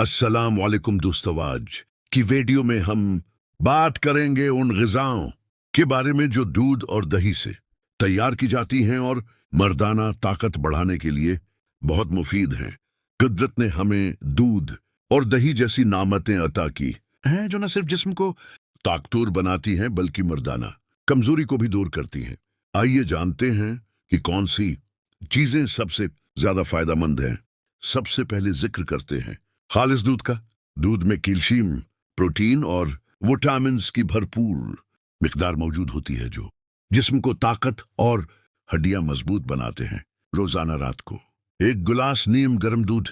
अस्सलाम वालेकुम दोस्तों, आज की वीडियो में हम बात करेंगे उन ग़िज़ाओं के बारे में जो दूध और दही से तैयार की जाती हैं और मर्दाना ताकत बढ़ाने के लिए बहुत मुफीद हैं। कुदरत ने हमें दूध और दही जैसी नामतें अता की हैं जो न सिर्फ जिस्म को ताकतवर बनाती हैं बल्कि मर्दाना कमजोरी को भी दूर करती हैं। आइए जानते हैं कि कौन सी चीजें सबसे ज्यादा फायदेमंद हैं। सबसे पहले जिक्र करते हैं खालिस दूध का। दूध में कैल्शियम, प्रोटीन और विटामिन्स की भरपूर मिकदार मौजूद होती है जो जिस्म को ताकत और हड्डियां मजबूत बनाते हैं। रोजाना रात को एक गिलास नीम गर्म दूध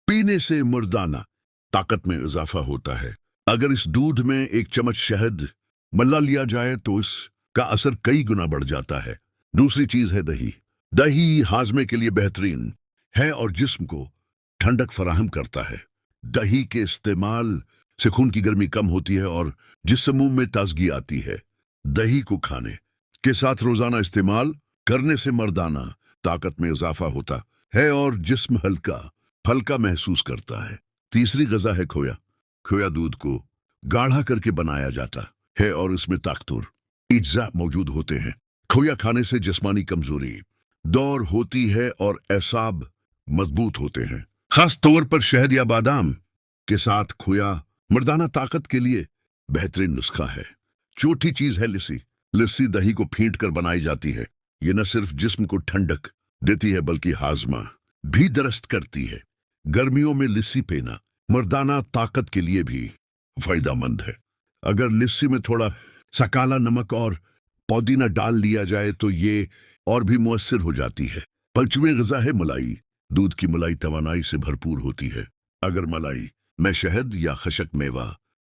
पीने से मर्दाना ताकत में इजाफा होता है। अगर इस दूध में एक चम्मच शहद मिला लिया जाए तो इसका असर कई गुना बढ़ जाता है। दूसरी चीज है दही। दही हाजमे के लिए बेहतरीन है और जिस्म को ठंडक फराहम करता है। दही के इस्तेमाल से खून की गर्मी कम होती है और जिससे मुंह में ताजगी आती है। दही को खाने के साथ रोजाना इस्तेमाल करने से मर्दाना ताकत में इजाफा होता है और जिस्म हल्का हल्का महसूस करता है। तीसरी ग़िज़ा है खोया। खोया दूध को गाढ़ा करके बनाया जाता है और इसमें ताकतवर अज्जा मौजूद होते हैं। खोया खाने से जिस्मानी कमजोरी दूर होती है और एसाब मजबूत होते हैं। खास तौर पर शहद या बादाम के साथ खोया मर्दाना ताकत के लिए बेहतरीन नुस्खा है। चौथी चीज है लस्सी। लस्सी दही को फेंट कर बनाई जाती है। ये न सिर्फ जिस्म को ठंडक देती है बल्कि हाजमा भी दुरुस्त करती है। गर्मियों में लस्सी पीना मर्दाना ताकत के लिए भी फायदेमंद है। अगर लस्सी में थोड़ा सा काला नमक और पुदीना डाल लिया जाए तो ये और भी मुअस्सिर हो जाती है। पांचवीं ग़िज़ा है मलाई। दूध की मलाई तवानाई से भरपूर होती है। अगर मलाई में शहद या खशक मेवा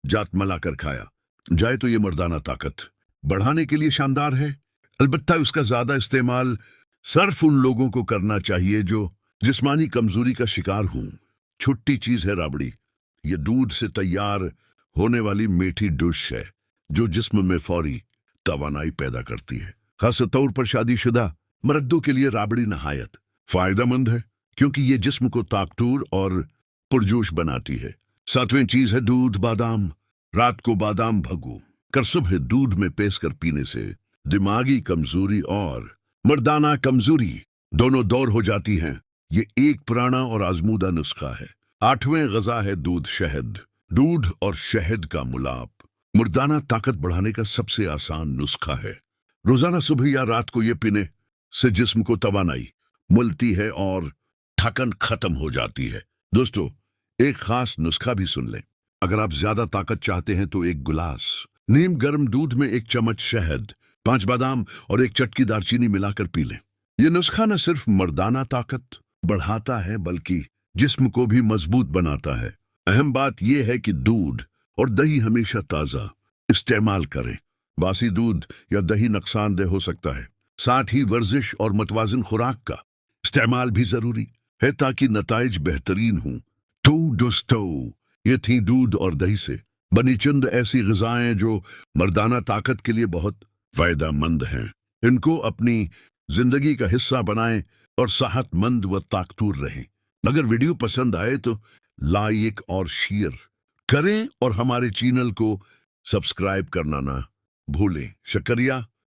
जात मिलाकर खाया जाए तो ये मर्दाना ताकत बढ़ाने के लिए शानदार है। अलबत्ता उसका ज्यादा इस्तेमाल सिर्फ उन लोगों को करना चाहिए जो जिस्मानी कमजोरी का शिकार हों। छुट्टी चीज है राबड़ी। ये दूध से तैयार होने वाली मीठी डिश है जो जिस्म में फौरी तवानाई पैदा करती है। खास तौर पर शादीशुदा मर्दों के लिए राबड़ी नहायत फायदेमंद है क्योंकि ये जिस्म को ताकतवर और पुरजोश बनाती है। सातवीं चीज है दूध बादाम। रात को बादाम भगो कर सुबह दूध में पेश कर पीने से दिमागी कमजोरी और मर्दाना कमजोरी दोनों दूर हो जाती हैं। ये एक पुराना और आजमूदा नुस्खा है। आठवें ग़िज़ा है दूध शहद। दूध और शहद का मिलाप मर्दाना ताकत बढ़ाने का सबसे आसान नुस्खा है। रोजाना सुबह या रात को ये पीने से जिस्म को तवानाई मिलती है और थकन खत्म हो जाती है। दोस्तों, एक खास नुस्खा भी सुन लें। अगर आप ज्यादा ताकत चाहते हैं तो एक गिलास नीम गर्म दूध में एक चम्मच शहद, 5 बादाम और एक चटकी दालचीनी मिलाकर पी लें। यह नुस्खा न सिर्फ मर्दाना ताकत बढ़ाता है बल्कि जिस्म को भी मजबूत बनाता है। अहम बात यह है कि दूध और दही हमेशा ताजा इस्तेमाल करें। बासी दूध या दही नुकसानदेह हो सकता है। साथ ही वर्जिश और मुतवाज़िन खुराक का इस्तेमाल भी जरूरी है ताकि नताइज बेहतरीन हों। तो दोस्तों, ये थी दूध और दही से बनी चंद ऐसी ग़िज़ाएं जो मर्दाना ताकत के लिए बहुत फायदेमंद हैं। इनको अपनी जिंदगी का हिस्सा बनाएं और सेहतमंद व ताकतवर रहें। अगर वीडियो पसंद आए तो लाइक और शेयर करें और हमारे चैनल को सब्सक्राइब करना ना भूलें। शुक्रिया।